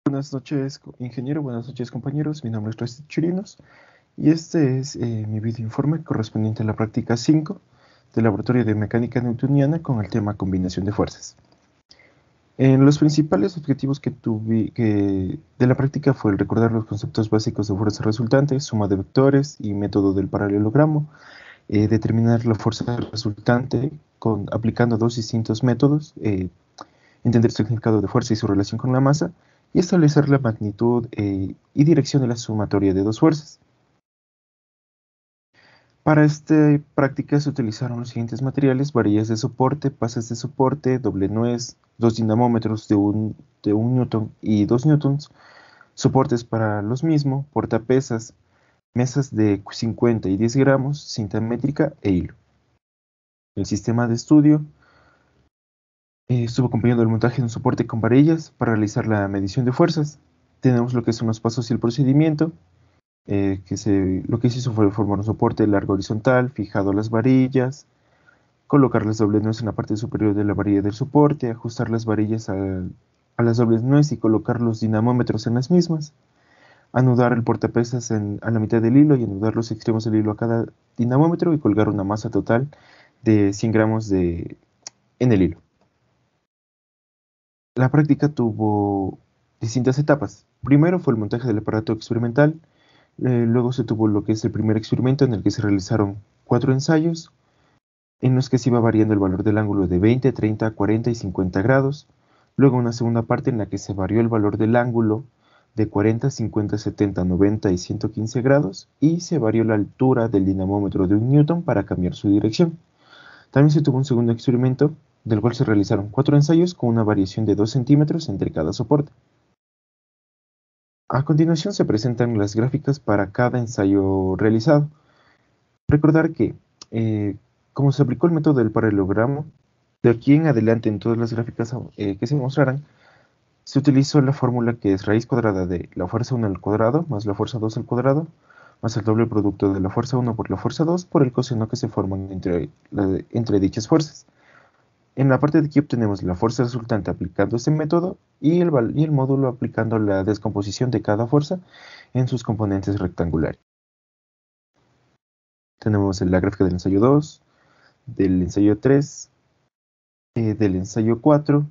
Buenas noches, ingeniero. Buenas noches, compañeros. Mi nombre es Resti Chirinos y este es mi video informe correspondiente a la práctica 5 del Laboratorio de Mecánica Newtoniana con el tema combinación de fuerzas. Los principales objetivos que de la práctica fue el recordar los conceptos básicos de fuerza resultante, suma de vectores y método del paralelogramo, determinar la fuerza resultante aplicando dos distintos métodos, entender el significado de fuerza y su relación con la masa, y establecer la magnitud y dirección de la sumatoria de dos fuerzas. Para esta práctica se utilizaron los siguientes materiales: varillas de soporte, pasas de soporte, doble nuez, dos dinamómetros de 1 newton y 2 newtons, soportes para los mismos, portapesas, mesas de 50 y 10 gramos, cinta métrica e hilo. El sistema de estudio estuvo acompañando el montaje de un soporte con varillas para realizar la medición de fuerzas. Tenemos lo que son los pasos y el procedimiento. Lo que se hizo fue formar un soporte largo horizontal, fijado las varillas, colocar las dobles nuez en la parte superior de la varilla del soporte, ajustar las varillas a las dobles nuez y colocar los dinamómetros en las mismas, anudar el portapesas a la mitad del hilo y anudar los extremos del hilo a cada dinamómetro y colgar una masa total de 100 gramos en el hilo. La práctica tuvo distintas etapas. Primero fue el montaje del aparato experimental. Luego se tuvo lo que es el primer experimento, en el que se realizaron 4 ensayos, en los que se iba variando el valor del ángulo de 20, 30, 40 y 50 grados. Luego una segunda parte en la que se varió el valor del ángulo de 40, 50, 70, 90 y 115 grados, y se varió la altura del dinamómetro de 1 newton para cambiar su dirección. También se tuvo un segundo experimento, del cual se realizaron 4 ensayos con una variación de 2 centímetros entre cada soporte. A continuación se presentan las gráficas para cada ensayo realizado. Recordar que, como se aplicó el método del paralelogramo, de aquí en adelante en todas las gráficas que se mostrarán, se utilizó la fórmula que es raíz cuadrada de la fuerza 1 al cuadrado más la fuerza 2 al cuadrado más el doble producto de la fuerza 1 por la fuerza 2 por el coseno que se forman entre dichas fuerzas. En la parte de aquí obtenemos la fuerza resultante aplicando este método y el módulo aplicando la descomposición de cada fuerza en sus componentes rectangulares. Tenemos la gráfica del ensayo 2, del ensayo 3, del ensayo 4.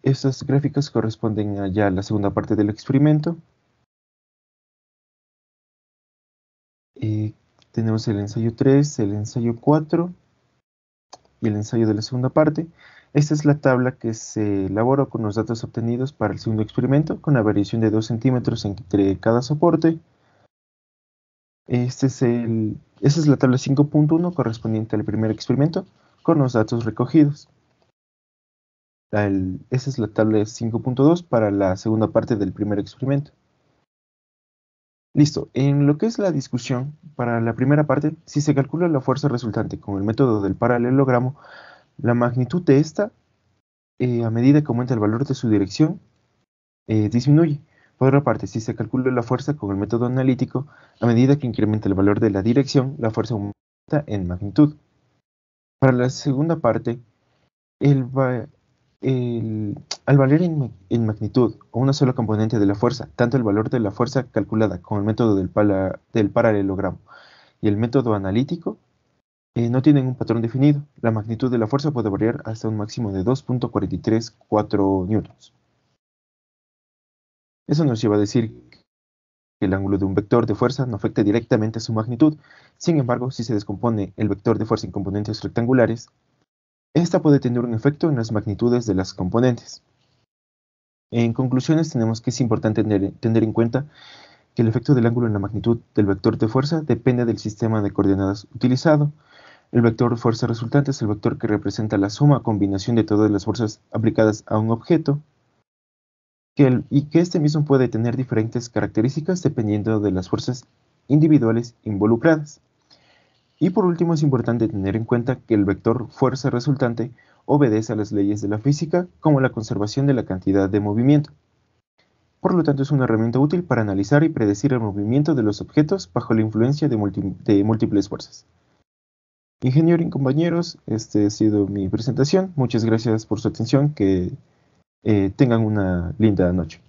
Estas gráficas corresponden ya a la segunda parte del experimento. Tenemos el ensayo 3, el ensayo 4 y el ensayo de la segunda parte. Esta es la tabla que se elaboró con los datos obtenidos para el segundo experimento, con la variación de 2 centímetros entre cada soporte. Esta es la tabla 5.1 correspondiente al primer experimento, con los datos recogidos. Esa es la tabla 5.2 para la segunda parte del primer experimento. Listo, en lo que es la discusión, para la primera parte, si se calcula la fuerza resultante con el método del paralelogramo, la magnitud de esta, a medida que aumenta el valor de su dirección, disminuye. Por otra parte, si se calcula la fuerza con el método analítico, a medida que incrementa el valor de la dirección, la fuerza aumenta en magnitud. Para la segunda parte, al valer en magnitud o una sola componente de la fuerza, tanto el valor de la fuerza calculada con el método del paralelogramo y el método analítico no tienen un patrón definido. La magnitud de la fuerza puede variar hasta un máximo de 2.434 newtons. Eso nos lleva a decir que el ángulo de un vector de fuerza no afecta directamente a su magnitud. Sin embargo, si se descompone el vector de fuerza en componentes rectangulares, esta puede tener un efecto en las magnitudes de las componentes. En conclusiones, tenemos que es importante tener en cuenta que el efecto del ángulo en la magnitud del vector de fuerza depende del sistema de coordenadas utilizado. El vector de fuerza resultante es el vector que representa la suma o combinación de todas las fuerzas aplicadas a un objeto, y que este mismo puede tener diferentes características dependiendo de las fuerzas individuales involucradas. Y por último, es importante tener en cuenta que el vector fuerza resultante obedece a las leyes de la física, como la conservación de la cantidad de movimiento. Por lo tanto, es una herramienta útil para analizar y predecir el movimiento de los objetos bajo la influencia de múltiples fuerzas. Ingeniero y compañeros, esta ha sido mi presentación. Muchas gracias por su atención. Que Tengan una linda noche.